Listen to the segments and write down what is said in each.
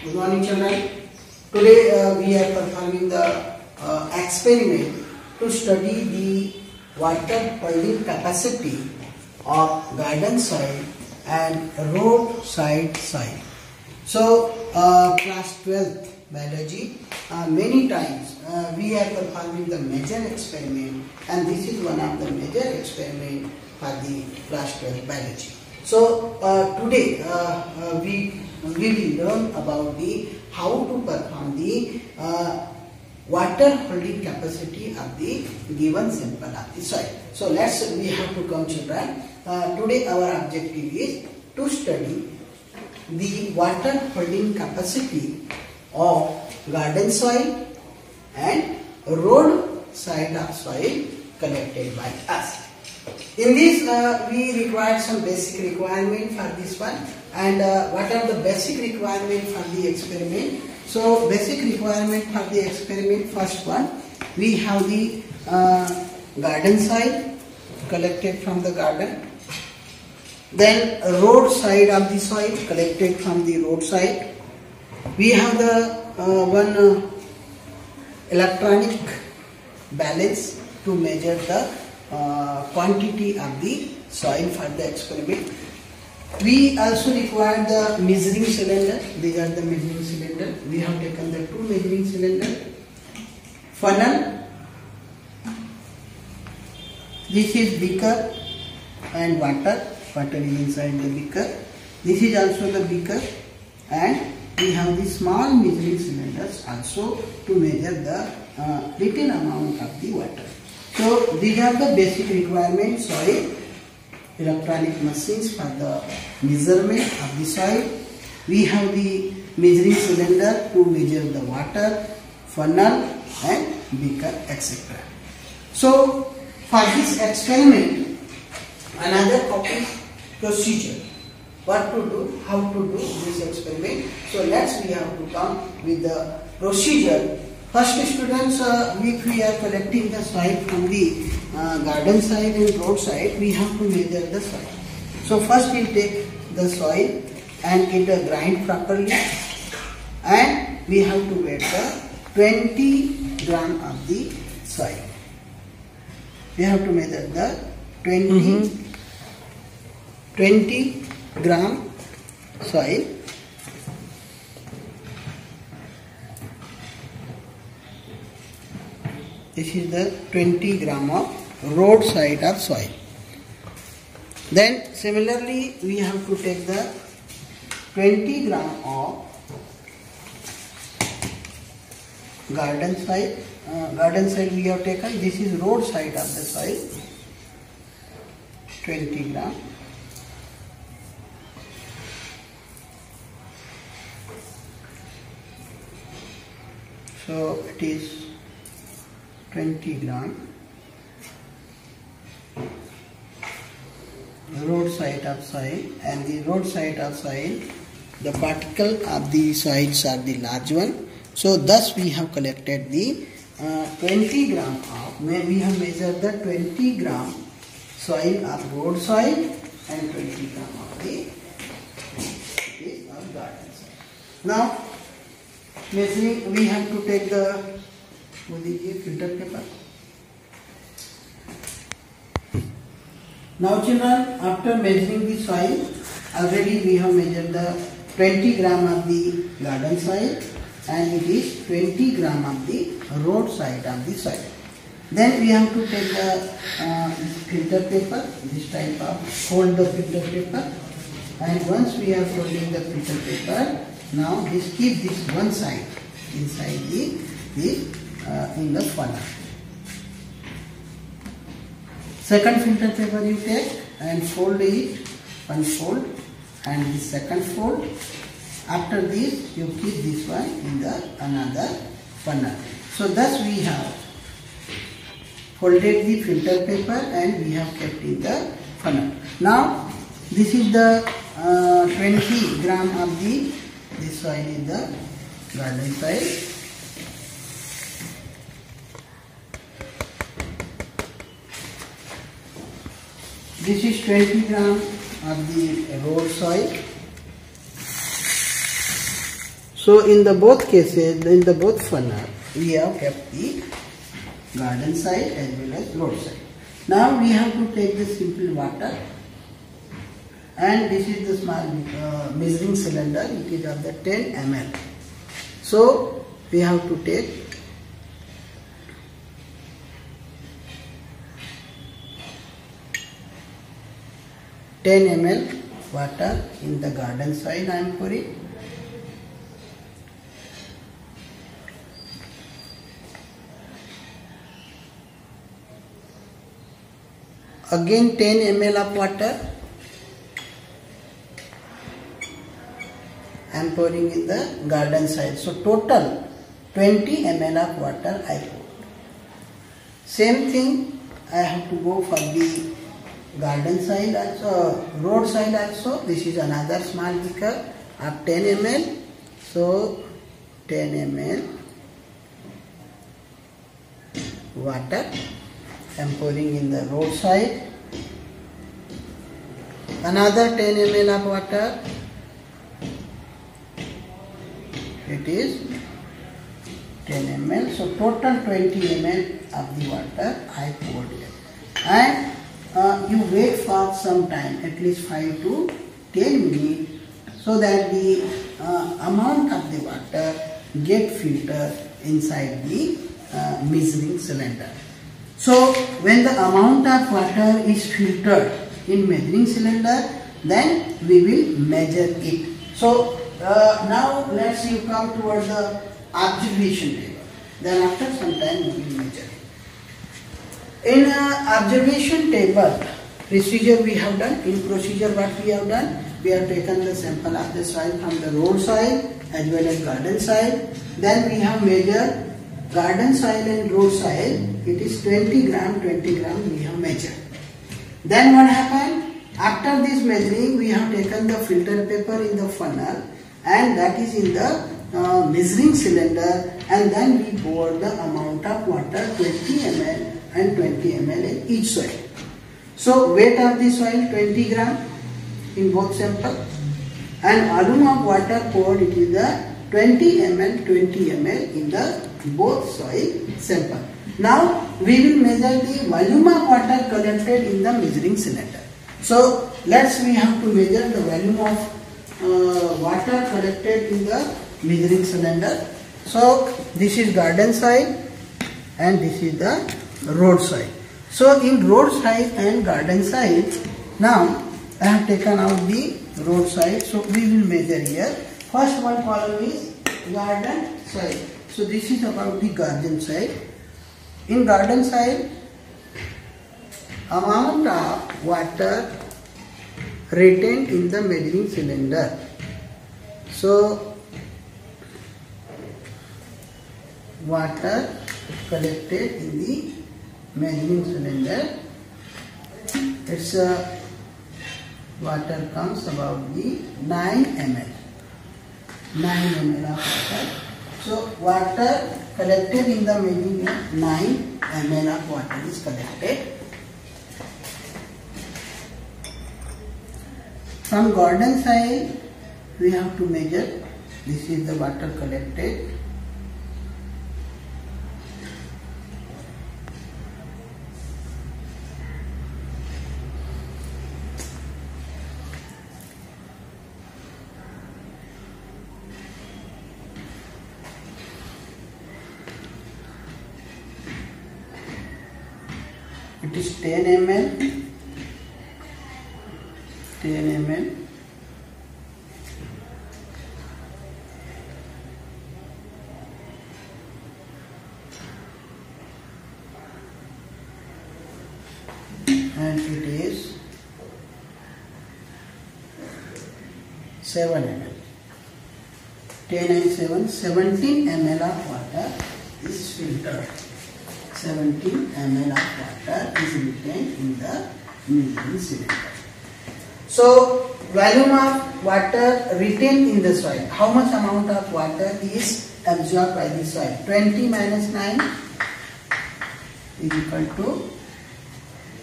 Good morning, children. Today we are performing the experiment to study the water holding capacity of garden soil and roadside soil. So, class 12th biology, many times we are performing the major experiment, and this is one of the major experiment for the class 12 biology. So, today we will learn about the how to perform the water holding capacity of the given sample of the soil. So we have to come, children. Today our objective is to study the water holding capacity of garden soil and road side of soil collected by us. In this we require some basic requirement for this one, and what are the basic requirement for the experiment? So basic requirement for the experiment, first one, we have the garden soil collected from the garden, then road side of the soil collected from the roadside. We have the one electronic balance to measure the quantity of the soil for the experiment. We also require the measuring cylinder. These are the measuring cylinder. We have taken the two measuring cylinder. Funnel. This is beaker and water. Water is inside the beaker. This is also the beaker, and we have the small measuring cylinders also to measure the little amount of the water. So these are the basic requirements: soil, electronic machines for the measurement of the soil. We have the measuring cylinder to measure the water, funnel and beaker, etc. So for this experiment, another topic, procedure. What to do, how to do this experiment. So we have to come with the procedure. First, students, if we are collecting the soil from the garden side and road side, we have to measure the soil. So first we take the soil and it grind properly, and we have to weigh the 20 gram of the soil. We have to measure the 20 gram soil. This is the 20 gram of road side of soil. Then similarly we have to take the 20 gram of garden side. Garden side we have taken. This is road side of the soil. 20 gram. So it is 20 gram road side of soil, and the road side of soil, the particle of the soils are the large one. So thus we have collected the 20 gram of, we have measured the 20 gram soil of road soil and 20 gram of the garden soil. Now measuring, we have to take the filter paper. Now children, after measuring the soil, already we have measured the 20 gram of the garden soil, and it is 20 gram of the road side of the soil. Then we have to take the filter paper, this type of, fold the filter paper, and once we are folding the filter paper, now keep this one side inside in the funnel. Second filter paper you take and fold it, one fold, and the second fold. After this you keep this one in the another funnel. So thus we have folded the filter paper and we have kept in the funnel. Now this is the 20 gram of this soil is the garden soil. This is 20 gram of the road soil. So in the both cases, in the both funnel, we have kept the garden side as well as road side. Now we have to take the simple water, and this is the small measuring cylinder. It is of the 10 ml. So we have to take 10 ml water in the garden side. I am pouring. Again 10 ml of water I am pouring in the garden side. So total 20 ml of water I poured. Same thing I have to go for the garden side also, road side also. This is another small beaker of 10 ml. So 10 ml water I am pouring in the road side. Another 10 ml of water. It is 10 ml. So total 20 ml of the water I poured here. And you wait for some time, at least 5 to 10 minutes, so that the amount of the water get filtered inside the measuring cylinder. So when the amount of water is filtered in measuring cylinder, then we will measure it. So now let's you come towards the observation table. Then after some time we will measure it. In observation table, procedure we have done. In procedure what we have done, we have taken the sample of the soil from the road side as well as garden side. Then we have measured garden soil and road soil. It is 20 gram we have measured. Then what happened? After this measuring, we have taken the filter paper in the funnel, and that is in the measuring cylinder, and then we pour the amount of water 20 ml and 20 ml in each soil. So weight of the soil 20 gram in both samples, and volume of water poured, it is the 20 ml in the both soil sample. Now we will measure the volume of water collected in the measuring cylinder. So we have to measure the volume of water collected in the measuring cylinder. So this is garden side and this is the road side. So in road side and garden side, now I have taken out the road side. So we will measure here. First one column is garden side. So this is about the garden side. In garden side, amount of water retained in the measuring cylinder. So water collected in the measuring cylinder, its water comes about the 9 ml. 9 ml of water. So water collected in the measuring, 9 ml of water is collected. From garden side, we have to measure. This is the water collected. It is 10 ml. 10 ml. And it is 7 ml. 10 and 7, 17 ml of water is filtered. 17 ml of water is retained in the measuring cylinder. So volume of water retained in the soil. How much amount of water is absorbed by the soil? 20 minus 9 is equal to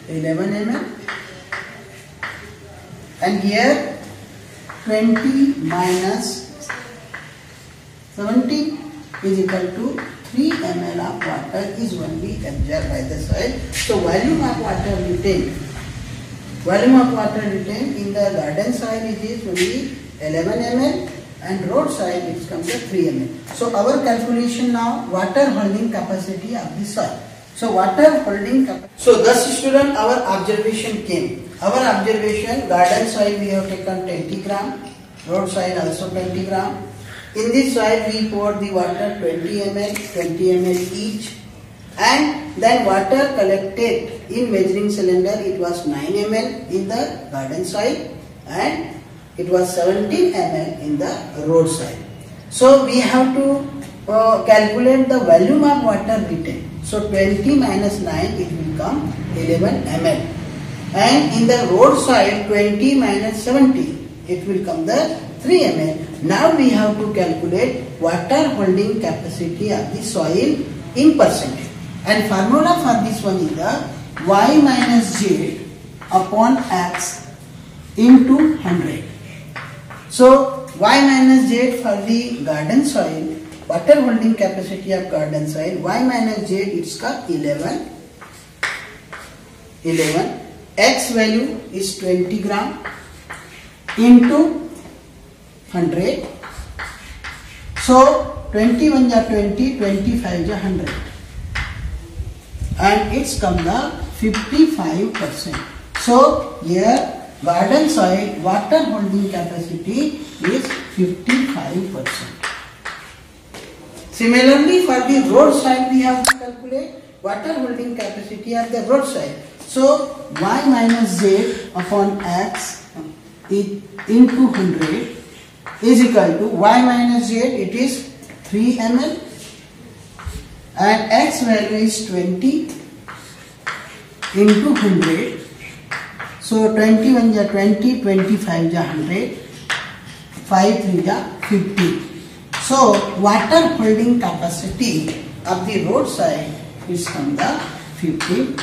11 ml. And here 20 minus 17 is equal to 3 ml of water is only absorbed by the soil. So volume of water retained in the garden soil is only 11 ml and road soil it comes to 3 ml. So our calculation now, water holding capacity of the soil. So water holding capacity. So thus student, our observation came. Our observation, garden soil we have taken 20 gram, road soil also 20 gram. In this soil we poured the water 20 ml each, and then water collected in measuring cylinder, it was 9 ml in the garden soil and it was 17 ml in the road soil. So we have to calculate the volume of water retained. So 20 minus 9 it will come 11 ml, and in the road soil 20 minus 70 it will come the 3 ml. Now we have to calculate water holding capacity of the soil in percentage, and formula for this one is the y minus z upon x into 100. So y minus z for the garden soil, water holding capacity of garden soil, y minus z it's got 11, x value is 20 gram into 100. So 21 is 20, 25 is 100, and it's come the 55%. So here garden soil water holding capacity is 55%. Similarly, for the road soil we have to calculate water holding capacity of the road soil. So y minus z upon x into 100 is equal to y minus z, it is 3 ml, and x value is 20 into 100. So 21 is 20, 25 is 100, 5 3 is 50. So water holding capacity of the road soil is from the 50%.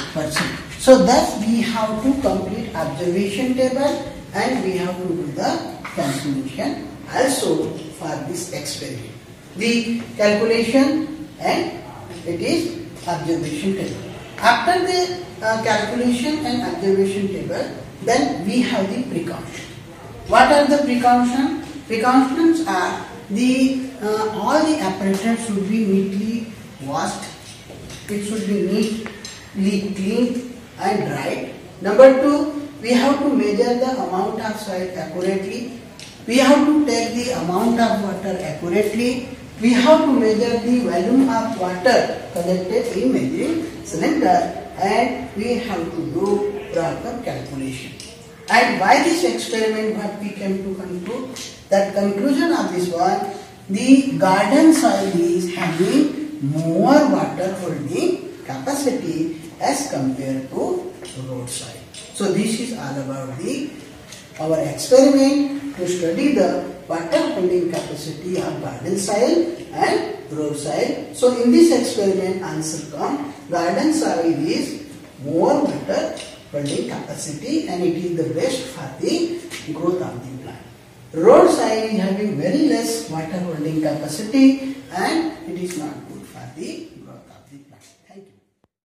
So thus we have to complete observation table and we have to do the calculation also for this experiment. The calculation and it is observation table. After the calculation and observation table, then we have the precaution. What are the precautions? Precautions are all the apparatus should be neatly washed. It should be neatly cleaned and dried. Number 2, we have to measure the amount of soil accurately. We have to take the amount of water accurately. We have to measure the volume of water collected in measuring cylinder, and we have to do proper calculation. And by this experiment what we came to conclude, that conclusion of this one, the garden soil is having more water holding capacity as compared to road soil. So this is all about our experiment to study the water holding capacity of garden soil and road soil. So in this experiment answer comes, garden soil is more water holding capacity and it is the best for the growth of the plant. Road soil is having very less water holding capacity and it is not good for the